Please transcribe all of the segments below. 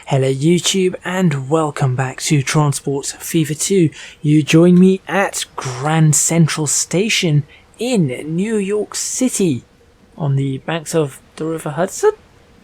Hello YouTube and welcome back to Transport Fever 2. You join me at Grand Central Station in New York City on the banks of the River Hudson,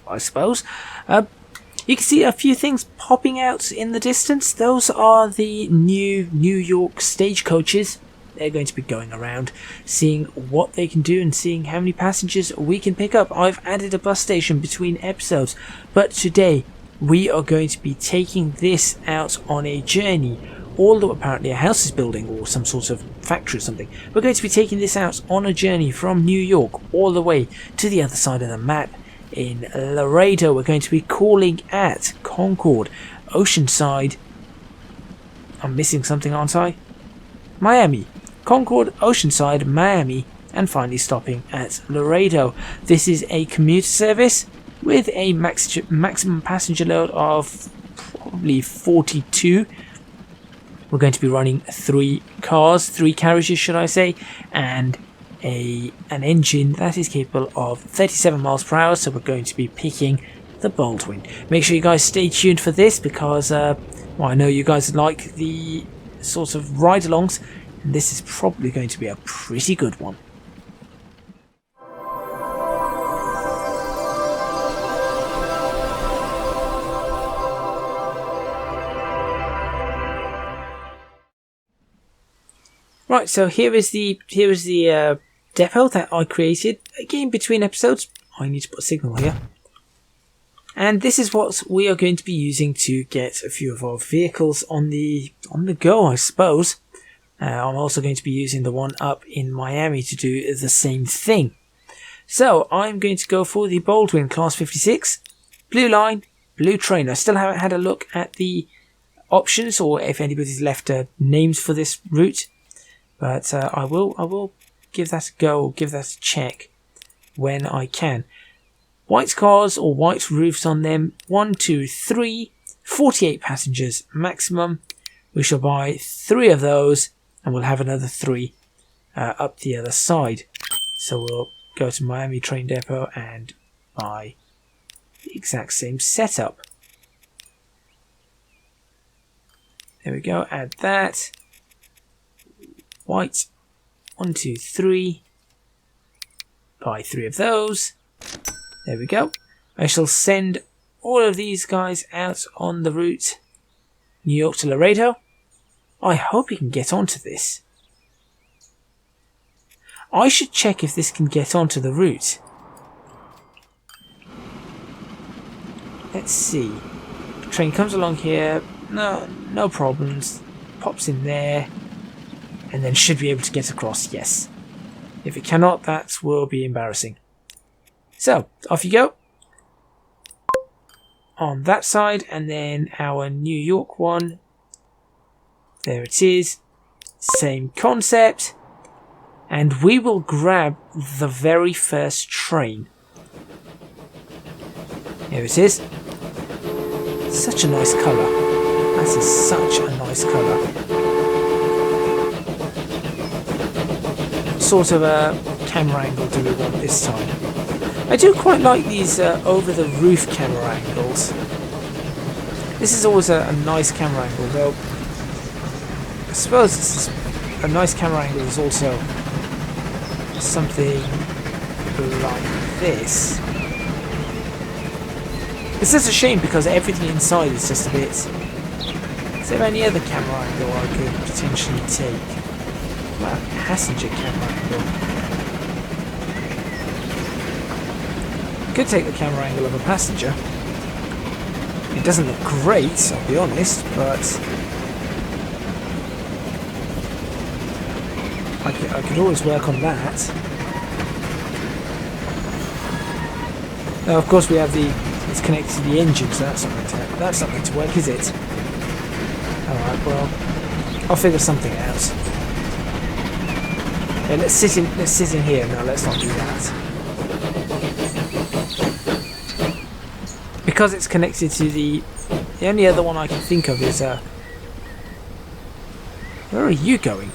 I suppose. You can see a few things popping out in the distance. Those are the new New York stagecoaches. They're going to be going around, seeing what they can do and seeing how many passengers we can pick up. I've added a bus station between episodes, but today we are going to be taking this out on a journey. Although apparently a house is building or some sort of factory or something, we're going to be taking this out on a journey from New York all the way to the other side of the map in Laredo. We're going to be calling at Concord, Oceanside. I'm missing something, aren't I? Miami. Concord, Oceanside, Miami, and finally stopping at Laredo. This is a commuter service with a maximum passenger load of probably 42. We're going to be running three carriages should I say, and an engine that is capable of 37 miles per hour, so we're going to be picking the Baldwin. Make sure you guys stay tuned for this because well, I know you guys like the sort of ride-alongs, and this is probably going to be a pretty good one. Right, so here is the depot that I created. Again, between episodes, I need to put a signal here. And this is what we are going to be using to get a few of our vehicles on the go, I suppose. I'm also going to be using the one up in Miami to do the same thing. So I'm going to go for the Baldwin Class 56, Blue Line, Blue Train. I still haven't had a look at the options or if anybody's left names for this route. But I will give that a go, or give that a check when I can. White cars or white roofs on them. 1, 2, 3, 48 passengers maximum. We shall buy 3 of those, and we'll have another 3 up the other side. So we'll go to Miami train depot and buy the exact same setup. There we go. Add that. White, 1, 2, 3, buy 3 of those. There we go. I shall send all of these guys out on the route New York to Laredo. I hope you can get onto this. I should check if this can get onto the route. Let's see. Train comes along here. No problems. Pops in there. And then should be able to get across, yes. If it cannot, that will be embarrassing. So, off you go. On that side, and then our New York one. There it is. Same concept. And we will grab the very first train. Here it is. Such a nice colour. That is such a nice colour. Sort of a camera angle do we want this time? I do quite like these over the roof camera angles. This is always a nice camera angle, though I suppose this is a nice camera angle is also something like this. This is a shame because everything inside is just a bit. Is there any other camera angle I could potentially take? Well, passenger camera angle. Could take the camera angle of a passenger. It doesn't look great, I'll be honest, but I could always work on that. Now, of course, we have it's connected to the engine, so that's not going to work, is it? All right, well, I'll figure something out. Yeah, let's sit in here. No, let's not do that. Because it's connected to the only other one I can think of is where are you going?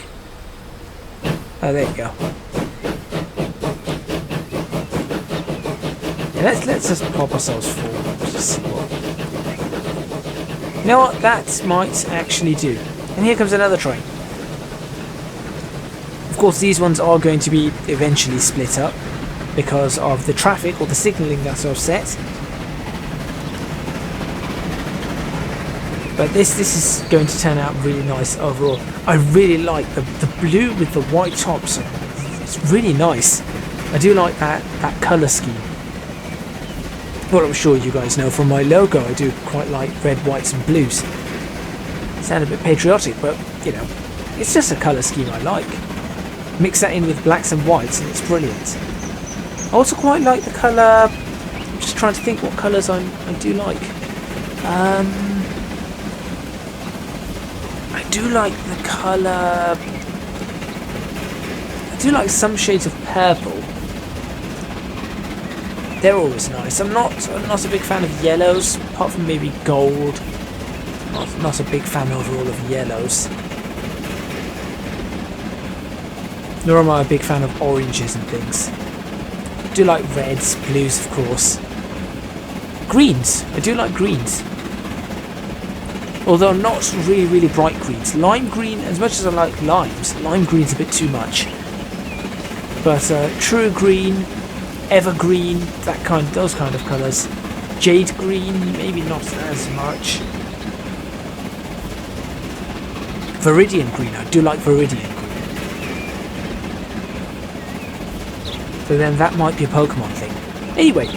Oh, there you go. Yeah, let's just pop ourselves forward. Just see what You know what? That might actually do. And here comes another train. Of course, these ones are going to be eventually split up because of the traffic or the signalling that's offset. But this is going to turn out really nice overall. I really like the blue with the white tops. It's really nice. I do like that colour scheme. Well, I'm sure you guys know from my logo, I do quite like red, whites and blues. Sound a bit patriotic, but, you know, it's just a colour scheme I like. Mix that in with blacks and whites and it's brilliant. I also quite like the colour. I'm just trying to think what colours I do like. I do like the colour. I do like some shades of purple. They're always nice. I'm not a big fan of yellows, apart from maybe gold. Not a big fan overall of yellows. Nor am I a big fan of oranges and things. I do like reds, blues of course. Greens. I do like greens. Although not really bright greens. Lime green, as much as I like limes, lime green's a bit too much. But true green, evergreen, those kind of colours. Jade green, maybe not as much. Viridian green, I do like Viridian green. So then that might be a Pokemon thing. Anyway,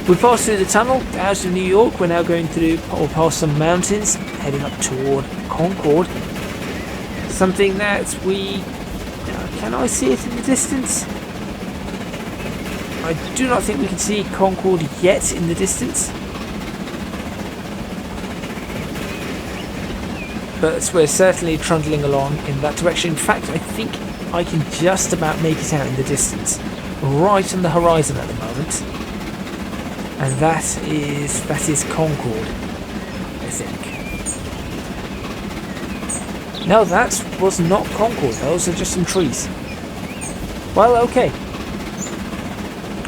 we passed through the tunnel out of New York. We're now going through or past some mountains, heading up toward Concord. Something that we... can I see it in the distance? I do not think we can see Concord yet in the distance. But we're certainly trundling along in that direction. In fact, I think I can just about make it out in the distance. Right on the horizon at the moment. And that is Concord, I think. No, that was not Concord. Those are just some trees. Well, okay.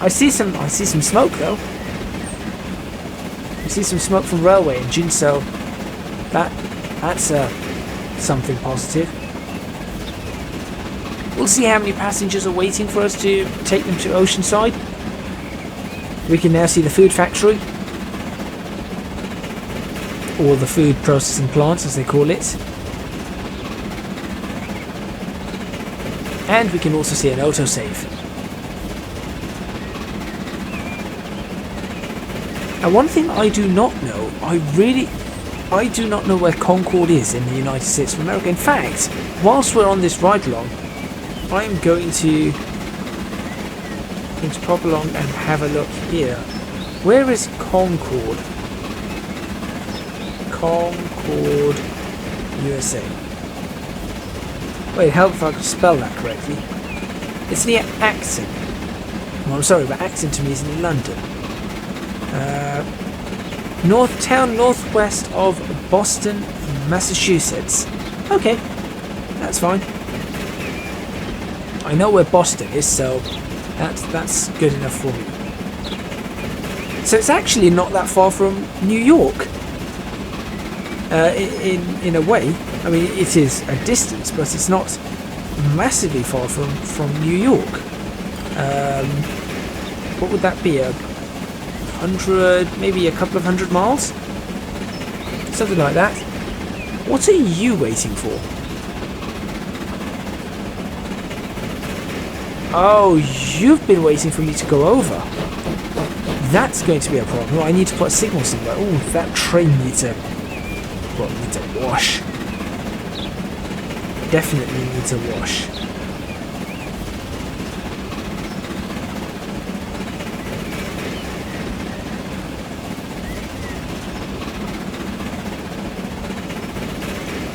I see some smoke though. I see some smoke from railway engine, so that's something positive. We'll see how many passengers are waiting for us to take them to Oceanside. We can now see the food factory, or the food processing plant as they call it. And we can also see an autosave. And one thing I do not know, I do not know where Concord is in the United States of America. In fact, whilst we're on this ride-along, I'm going to pop along and have a look here. Where is Concord? Concord, USA. Wait, help if I could spell that correctly. It's near Acton. Well, I'm sorry, but Acton to me is in London. Northwest of Boston, Massachusetts. Okay, that's fine. I know where Boston is, so that's good enough for me. So it's actually not that far from New York. In a way, I mean it is a distance, but it's not massively far from New York. What would that be? 100, maybe a couple of 100 miles? Something like that. What are you waiting for? Oh, you've been waiting for me to go over. That's going to be a problem. I need to put a signal somewhere. Oh, that train needs a wash. Definitely needs a wash.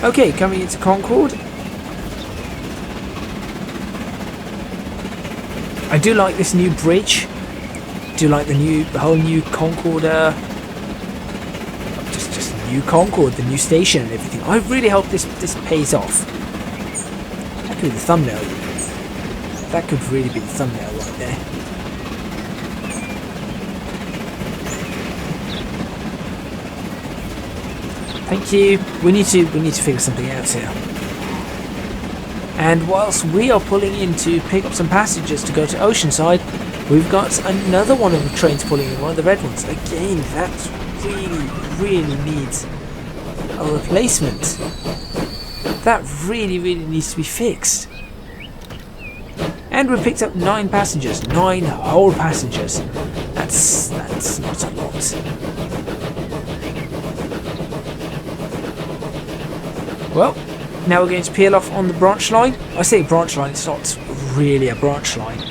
Okay, coming into Concord. I do like this new bridge. I do like the whole new Concord, just new Concord, the new station and everything. I really hope this pays off. That could be the thumbnail. That could really be the thumbnail right there. Thank you. We need to figure something out here. And whilst we are pulling in to pick up some passengers to go to Oceanside, we've got another one of the trains pulling in, one of the red ones. Again, that really needs a replacement. That really needs to be fixed. And we picked up 9 passengers, 9 whole passengers. That's not a lot. Well, now we're going to peel off on the branch line. I say branch line, it's not really a branch line.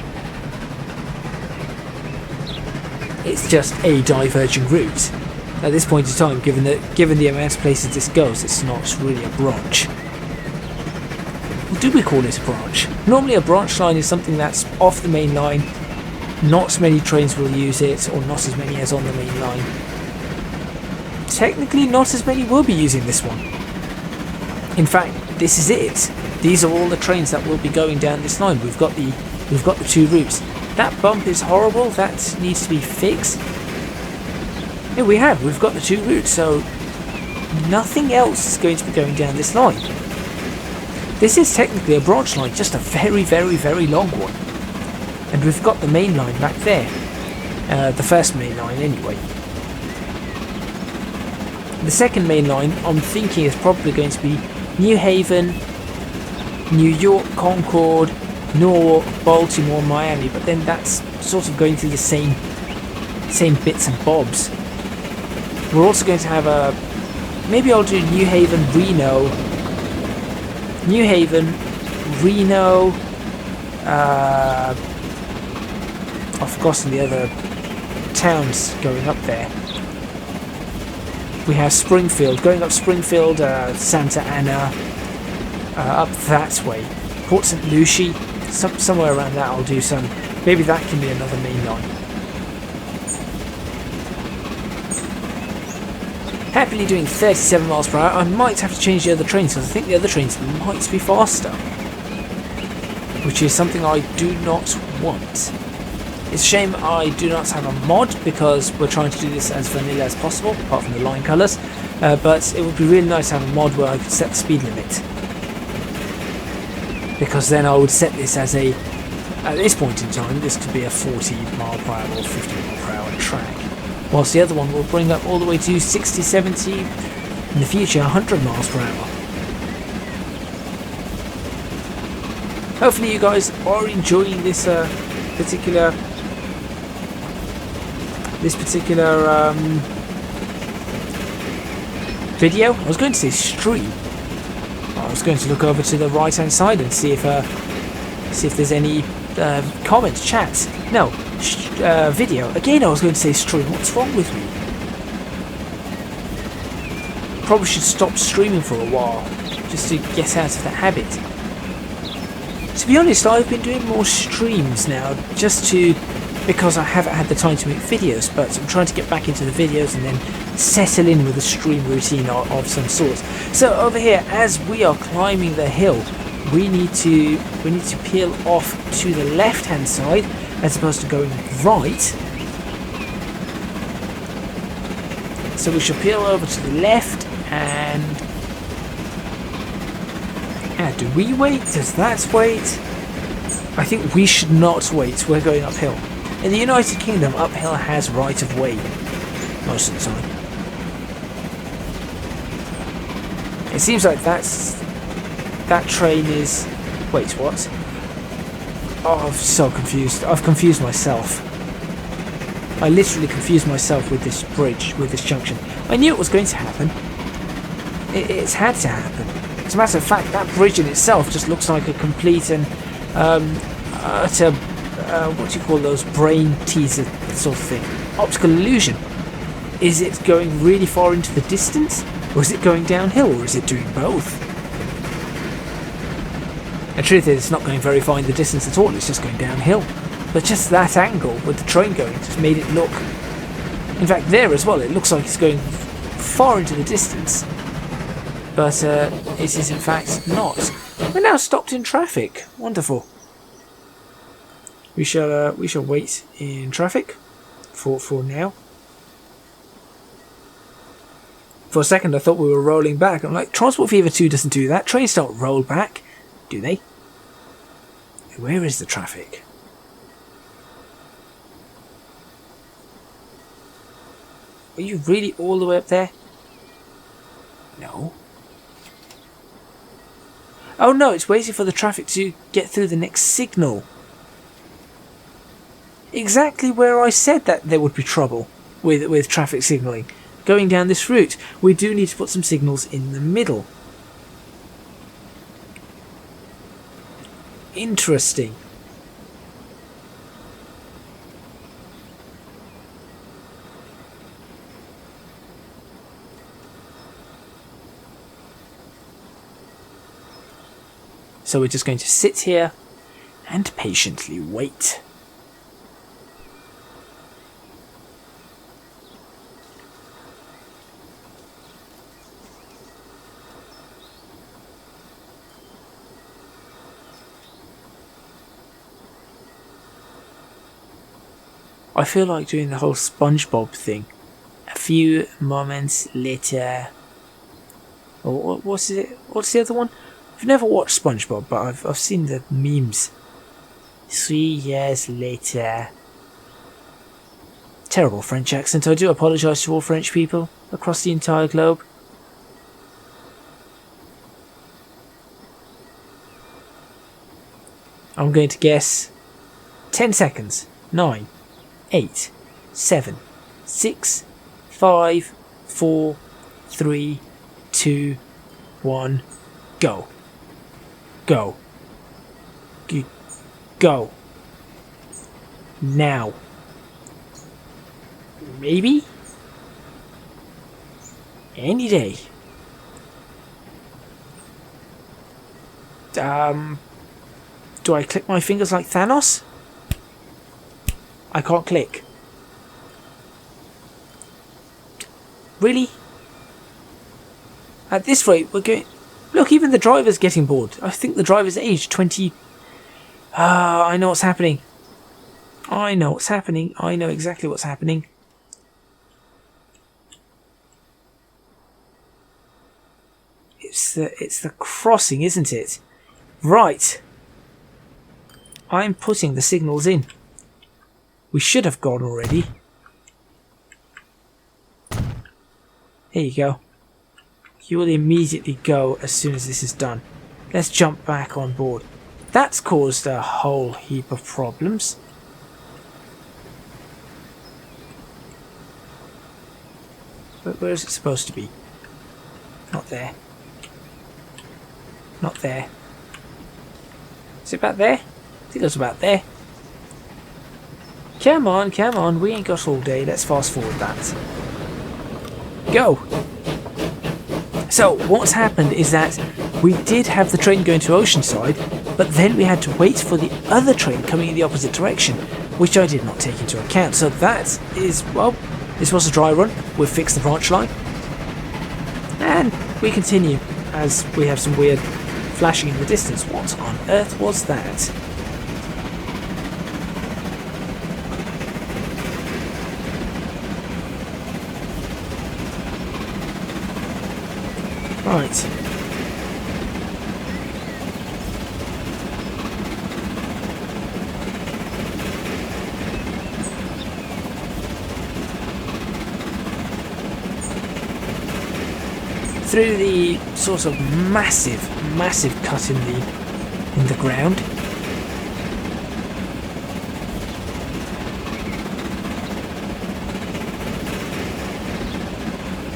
It's just a diverging route. At this point in time, given the amount of places this goes, it's not really a branch. Or do we call it a branch? Normally a branch line is something that's off the main line. Not many trains will use it, or not as many as on the main line. Technically, not as many will be using this one. In fact, this is it. These are all the trains that will be going down this line. We've got the 2 routes. That bump is horrible. That needs to be fixed. Yeah, we've got the 2 routes, so nothing else is going to be going down this line. This is technically a branch line, just a very long one. And we've got the main line back there. The first main line anyway. The second main line, I'm thinking, is probably going to be New Haven, New York, Concord, Newark, Baltimore, Miami, but then that's sort of going through the same bits and bobs. We're also going to have maybe I'll do New Haven, Reno, I've forgotten the other towns going up there. We have Springfield, going up Springfield, Santa Ana, up that way. Port St. Lucie, somewhere around that I'll do some. Maybe that can be another main line. Happily doing 37 miles per hour. I might have to change the other trains because I think the other trains might be faster. Which is something I do not want. It's a shame I do not have a mod because we're trying to do this as vanilla as possible, apart from the line colours. But it would be really nice to have a mod where I could set the speed limit. Because then I would set this as a, at this point in time, this could be a 40 mile per hour or 50 mile per hour track. Whilst the other one will bring up all the way to 60, 70, in the future 100 miles per hour. Hopefully you guys are enjoying this particular video. I was going to say stream. I was going to look over to the right hand side and see if there's any comments, chats. No, video. Again, I was going to say stream. What's wrong with me? Probably should stop streaming for a while just to get out of that habit. To be honest, I've been doing more streams now because I haven't had the time to make videos, but I'm trying to get back into the videos and then settle in with a stream routine of some sort. So over here, as we are climbing the hill, we need to peel off to the left hand side as opposed to going right. So we shall peel over to the left and do we wait? Does that wait? I think we should not wait. We're going uphill. In the United Kingdom, uphill has right of way most of the time. It seems like that train is... Wait, what? Oh, I'm so confused. I've confused myself. I literally confused myself with this bridge, with this junction. I knew it was going to happen. It's had to happen. As a matter of fact, that bridge in itself just looks like a complete and utter, what do you call those, brain teaser sort of thing. Optical illusion. Is it going really far into the distance? Or is it going downhill? Or is it doing both? The truth is, it's not going very far in the distance at all, it's just going downhill. But just that angle with the train going just made it look... In fact, there as well, it looks like it's going far into the distance. But it is in fact not. We're now stopped in traffic. Wonderful. We shall wait in traffic for now. For a second I thought we were rolling back. I'm like, Transport Fever 2 doesn't do that. Trains don't roll back, do they? Where is the traffic? Are you really all the way up there? No. Oh no, it's waiting for the traffic to get through the next signal. Exactly where I said that there would be trouble with traffic signalling. Going down this route, we do need to put some signals in the middle. Interesting. So we're just going to sit here and patiently wait. I feel like doing the whole SpongeBob thing. A few moments later. Or what's it? What's the other one? I've never watched SpongeBob, but I've seen the memes. 3 years later. Terrible French accent. I do apologise to all French people across the entire globe. I'm going to guess 10 seconds. 9, 8, 7, 6, 5, 4, 3, 2, 1, go. Go. Go. Now. Maybe? Any day. Do I click my fingers like Thanos? I can't click. Really? At this rate, we're going... Look, even the driver's getting bored. I think the driver's age 20... I know what's happening. I know what's happening. I know exactly what's happening. It's the crossing, isn't it? Right. I'm putting the signals in. We should have gone already. Here you go. You will immediately go as soon as this is done. Let's jump back on board. That's caused a whole heap of problems. But where is it supposed to be? Not there. Not there. Is it about there? I think it was about there. Come on, come on. We ain't got all day. Let's fast forward that. Go! So, what's happened is that we did have the train going to Oceanside, but then we had to wait for the other train coming in the opposite direction, which I did not take into account. So that is, well, this was a dry run. We've fixed the branch line. And we continue as we have some weird flashing in the distance. What on earth was that? Right. Through the sort of massive cut in the ground.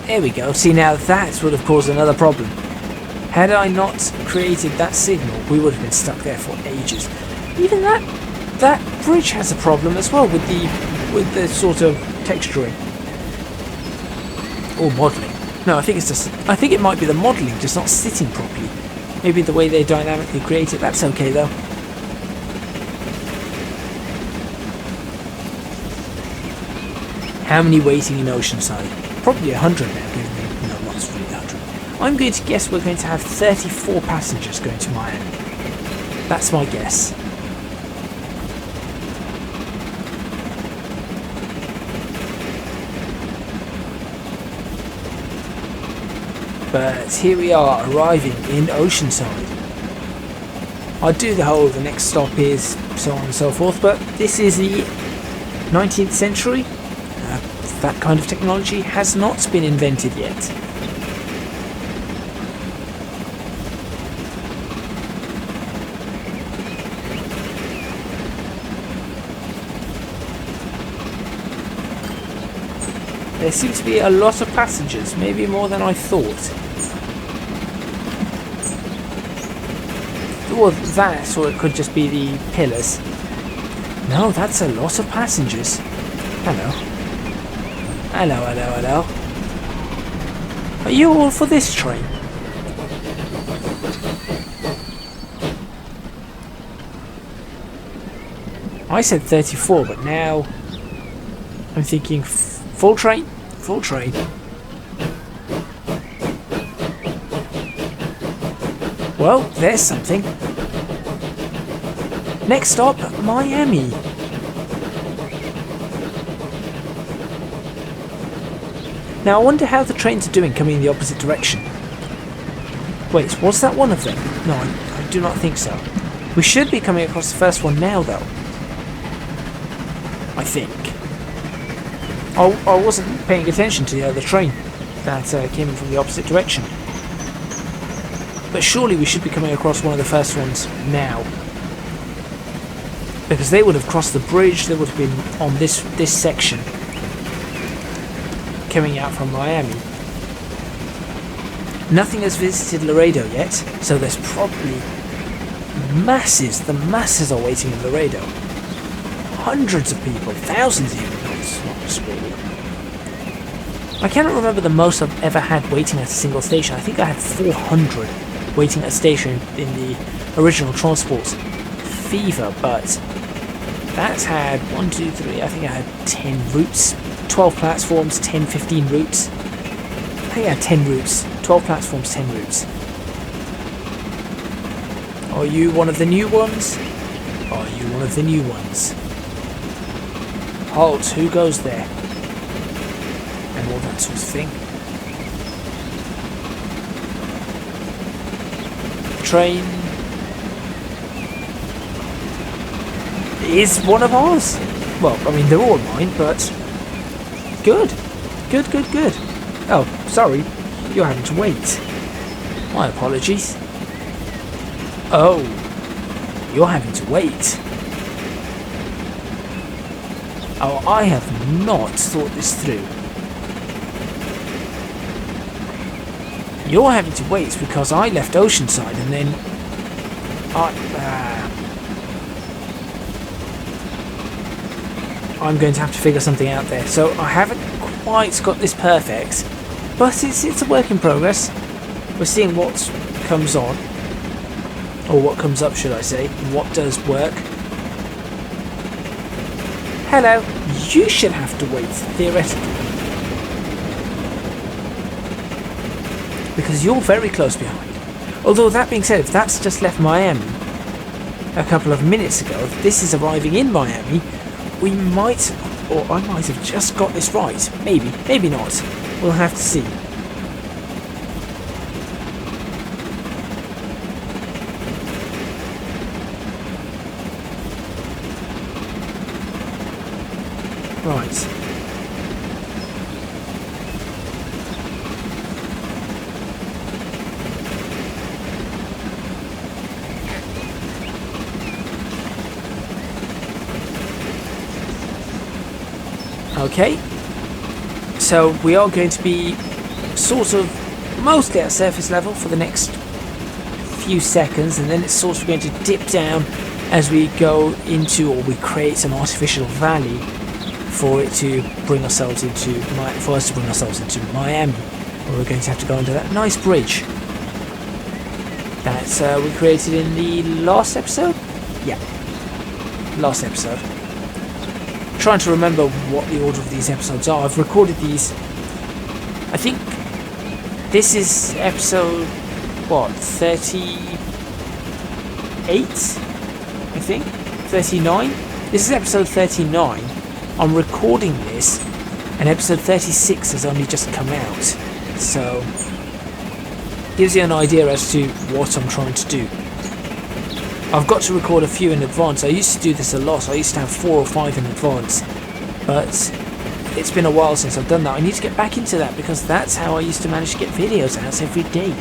There we go. See, now that would have caused another problem. Had I not created that signal, we would have been stuck there for ages. Even that bridge has a problem as well with the sort of texturing or modelling. No, I think it might be the modelling just not sitting properly. Maybe the way they dynamically create it. That's okay though. How many waiting in Oceanside? Probably 100 now, given the... No, not really 100. I'm going to guess we're going to have 34 passengers going to Miami. That's my guess. But here we are, arriving in Oceanside. I'd do the next stop is so on and so forth, but this is the 19th century. That kind of technology has not been invented yet. There seem to be a lot of passengers, maybe more than I thought. Or that, or it could just be the pillars. No, that's a lot of passengers. Hello. Hello, hello, hello. Are you all for this train? I said 34, but now I'm thinking full train? Full train. Well, there's something. Next stop, Miami. Now I wonder how the trains are doing coming in the opposite direction. Wait, was that one of them? No, I do not think so. We should be coming across the first one now though. I think. I wasn't paying attention to the other train that came in from the opposite direction. But surely we should be coming across one of the first ones now. Because they would have crossed the bridge, they would have been on this section. Coming out from Miami. Nothing has visited Laredo yet, so there's probably masses, the masses are waiting in Laredo. Hundreds of people, thousands even, not really. I cannot remember the most I've ever had waiting at a single station. I think I had 400 waiting at a station in the original Transport Fever, but that's had 1, 2, 3, I think I had 10 routes, 12 platforms, 10, 15 routes. I think I had 10 routes, 12 platforms, 10 routes. Are you one of the new ones? Are you one of the new ones? Halt, who goes there? And all that sort of thing. Train is one of ours. Well, I mean, they're all mine, but good. Good, good, good. Oh, sorry, you're having to wait. My apologies. Oh, you're having to wait. Oh, I have not thought this through. You're having to wait because I left Oceanside and then I'm going to have to figure something out there. So I haven't quite got this perfect, but it's a work in progress. We're seeing what comes on, or what comes up, should I say, and what does work. Hello, you should have to wait, theoretically. Because you're very close behind. Although that being said, if that's just left Miami a couple of minutes ago, if this is arriving in Miami, we might, or I might have just got this right. Maybe, maybe not. We'll have to see. Right. Okay, so we are going to be sort of mostly at surface level for the next few seconds, and then it's sort of going to dip down as we go into, or we create an artificial valley for it to bring ourselves into, for us to bring ourselves into Miami, where we're going to have to go under that nice bridge that we created in the last episode. Yeah, last episode. Trying to remember what the order of these episodes are. I've recorded these. I think this is episode what, 38? I think 39. This is episode 39. I'm recording this, and episode 36 has only just come out. So gives you an idea as to what I'm trying to do. I've got to record a few in advance. I used to do this a lot. I used to have 4 or 5 in advance, but it's been a while since I've done that. I need to get back into that because that's how I used to manage to get videos out every day.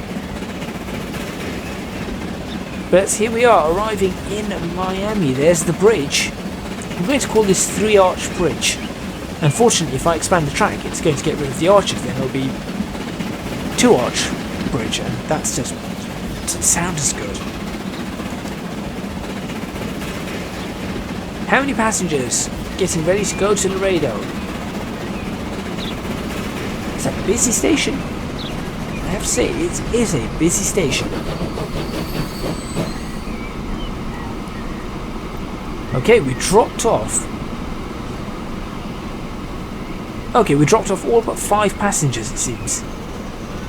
But here we are, arriving in Miami. There's the bridge. I'm going to call this 3-arch bridge. Unfortunately, if I expand the track, it's going to get rid of the arches. Then it'll be 2-arch bridge, and that's just doesn't sound as good. How many passengers getting ready to go to Laredo? It's a busy station. I have to say, it is a busy station. Okay, we dropped off. Okay, we dropped off all but 5 passengers, it seems.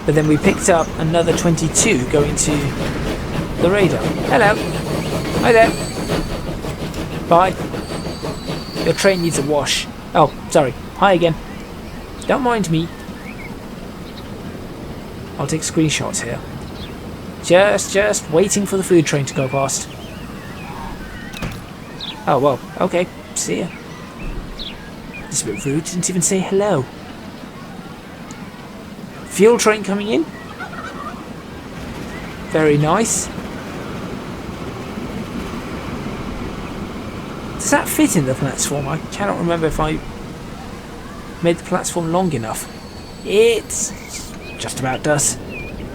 But then we picked up another 22 going to Laredo. Hello. Hi there. Bye. Your train needs a wash. Oh, sorry. Hi again. Don't mind me. I'll take screenshots here. Just waiting for the food train to go past. Oh, well, okay. See ya. It's a bit rude. Didn't even say hello. Fuel train coming in. Very nice. Does that fit in the platform? I cannot remember if I made the platform long enough. It's just about does.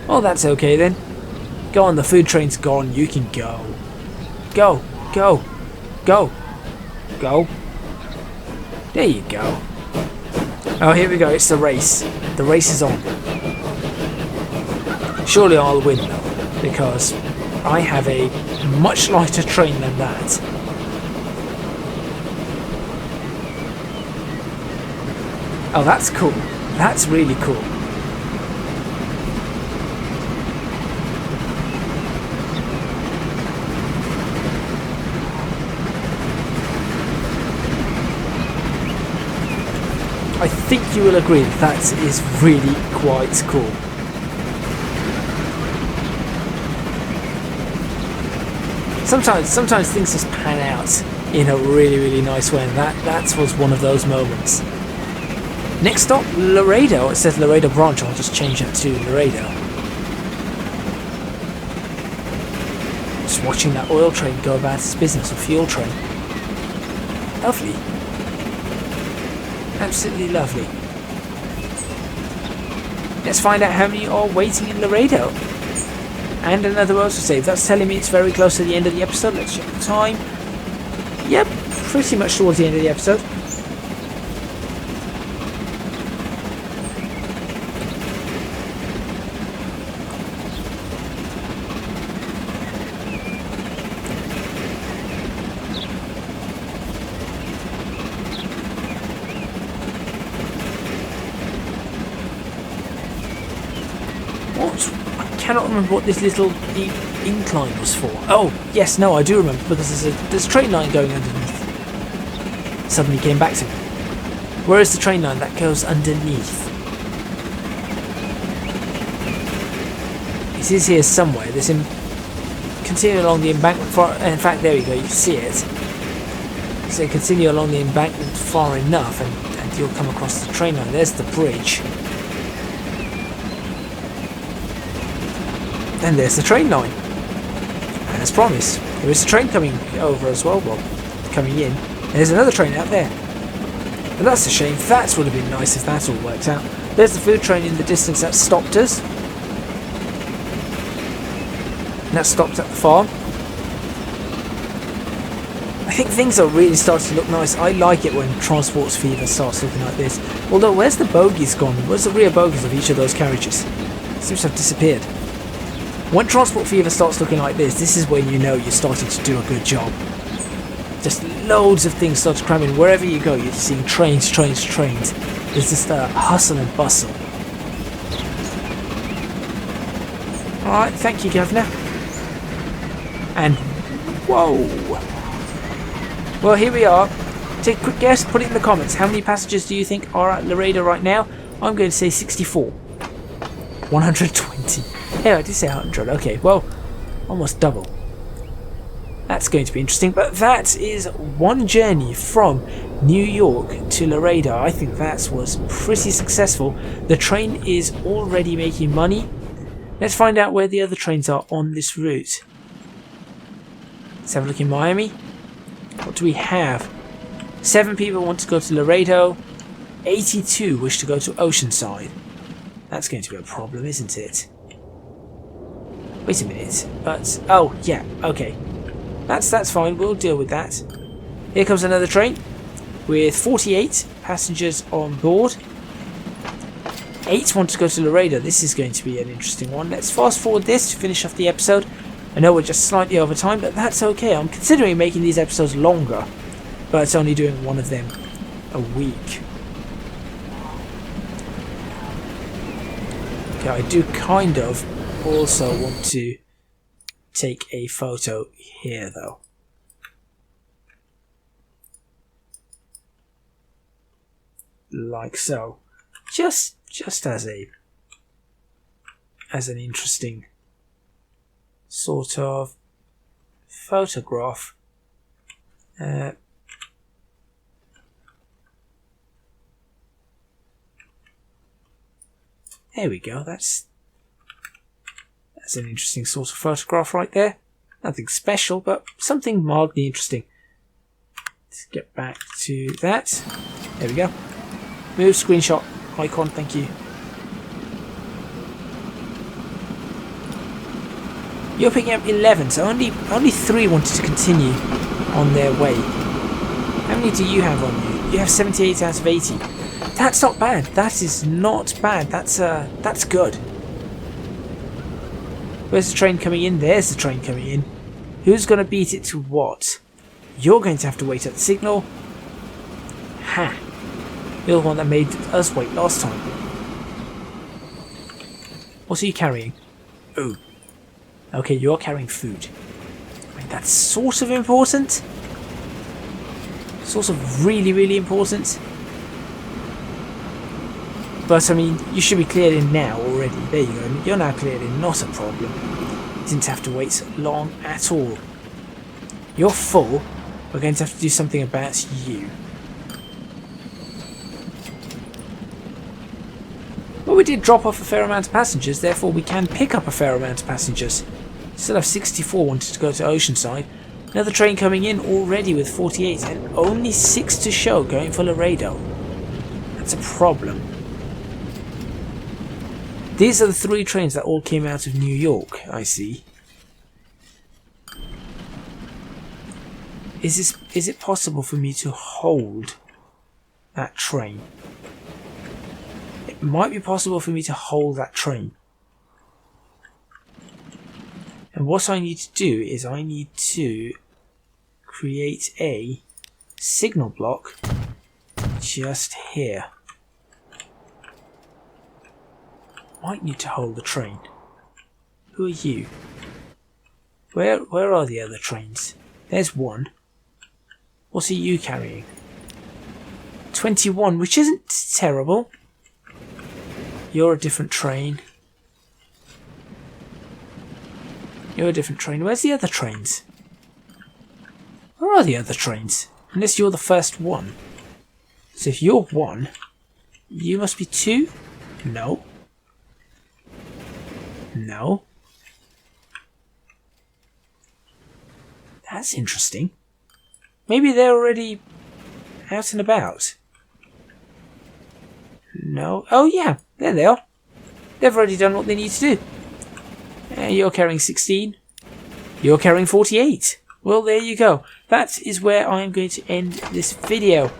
Oh, that's okay then. Go on, the food train's gone. You can go. Go, go, go, go. There you go. Oh, here we go. It's the race. The race is on. Surely I'll win though, because I have a much lighter train than that. Oh, that's cool. That's really cool. I think you will agree that is really quite cool. Sometimes things just pan out in a really nice way, and that was one of those moments. Next stop, Laredo. It says Laredo branch. I'll just change that to Laredo. Just watching that oil train go about its business, a fuel train. Lovely. Absolutely lovely. Let's find out how many are waiting in Laredo. And another autosave. That's telling me it's very close to the end of the episode. Let's check the time. Yep, pretty much towards the end of the episode. I cannot remember what this little incline was for. Oh, yes, no, I do remember, because there's a train line going underneath. Suddenly came back to me. Where is the train line that goes underneath? It is here somewhere. There's continue along the embankment far. In fact, there you go. You can see it. So continue along the embankment far enough, and you'll come across the train line. There's the bridge. And there's the train line. And as promised, there is a train coming over as well. Well, coming in. And there's another train out there. And that's a shame. That would have been nice if that all worked out. There's the food train in the distance that stopped us. And that stopped at the farm. I think things are really starting to look nice. I like it when Transports Fever starts looking like this. Although, where's the bogies gone? Where's the rear bogies of each of those carriages? It seems to have disappeared. When Transport Fever starts looking like this is when you know you're starting to do a good job. Just loads of things start to cram in. Wherever you go, you're seeing trains. There's just a hustle and bustle. Alright, thank you, Governor. And whoa! Well, here we are. Take a quick guess, put it in the comments. How many passengers do you think are at Laredo right now? I'm going to say 64. 120. Yeah, I did say 100. Okay, well, almost double. That's going to be interesting, but that is one journey from New York to Laredo. I think that was pretty successful. The train is already making money. Let's find out where the other trains are on this route. Let's have a look in Miami. What do we have? 7 people want to go to Laredo. 82 wish to go to Oceanside. That's going to be a problem, isn't it? Wait a minute. But oh yeah, okay. That's fine. We'll deal with that. Here comes another train with 48 passengers on board. 8 want to go to Laredo. This is going to be an interesting one. Let's fast forward this to finish off the episode. I know we're just slightly over time, but that's okay. I'm considering making these episodes longer, but it's only doing one of them a week. Okay, I do kind of also want to take a photo here though. Like so. Just as an interesting sort of photograph. There we go. That's an interesting sort of photograph right there. Nothing special, but something mildly interesting. Let's get back to that. There we go. Move screenshot icon, thank you. You're picking up 11, so only 3 wanted to continue on their way. How many do you have on you? You have 78 out of 80. That's not bad. That is not bad. That's good. Where's the train coming in? There's the train coming in. Who's going to beat it to what? You're going to have to wait at the signal. Ha! You're the one that made us wait last time. What are you carrying? Oh. Okay, you're carrying food. I mean, that's sort of important. Sort of really important. But I mean, you should be cleared in now already. There you go. You're now cleared in. Not a problem. Didn't have to wait long at all. You're full. We're going to have to do something about you. Well, we did drop off a fair amount of passengers, therefore we can pick up a fair amount of passengers. Still have 64 wanted to go to Oceanside. Another train coming in already with 48 and only 6 to show going for Laredo. That's a problem. These are the 3 trains that all came out of New York, I see. Is it possible for me to hold that train? It might be possible for me to hold that train. And what I need to do is I need to create a signal block just here. Might need to hold the train. Who are you? Where are the other trains? There's one. What are you carrying? 21, which isn't terrible. You're a different train. You're a different train. Where's the other trains? Where are the other trains? Unless you're the first one. So if you're 1, you must be 2? No. No. That's interesting. Maybe they're already out and about. No. Oh yeah, there they are. They've already done what they need to do. You're carrying 16. You're carrying 48. Well, there you go. That is where I'm going to end this video.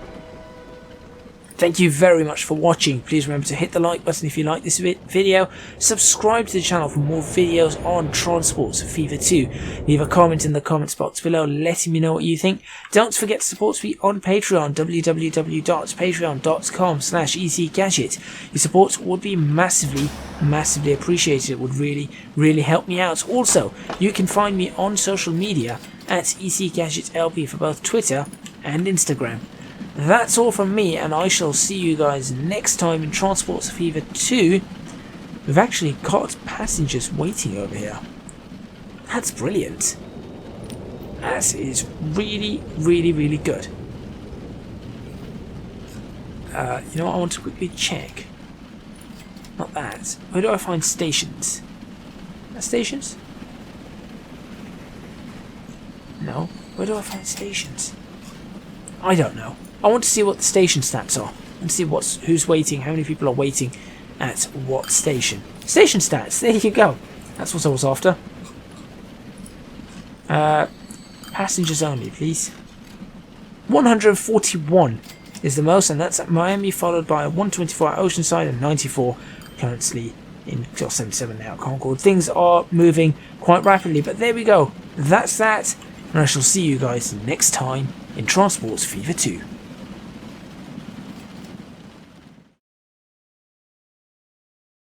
Thank you very much for watching. Please remember to hit the like button if you like this video. Subscribe to the channel for more videos on Transport Fever 2. Leave a comment in the comments box below letting me know what you think. Don't forget to support me on Patreon, www.patreon.com/ecgadget. Your support would be massively appreciated. It would really help me out. Also, you can find me on social media at ecgadgetlp for both Twitter and Instagram. That's all from me, and I shall see you guys next time in Transport Fever 2. We've actually got passengers waiting over here. That's brilliant. That is really, really, really good. You know what, I want to quickly check. Not that. Where do I find stations? Stations? No. Where do I find stations? I don't know. I want to see what the station stats are. And see who's waiting, how many people are waiting at what station. Station stats, there you go. That's what I was after. Passengers only, please. 141 is the most, and that's at Miami, followed by 124 at Oceanside and 94 currently in 77 now at Concord. Things are moving quite rapidly, but there we go. That's that, and I shall see you guys next time in Transports Fever 2.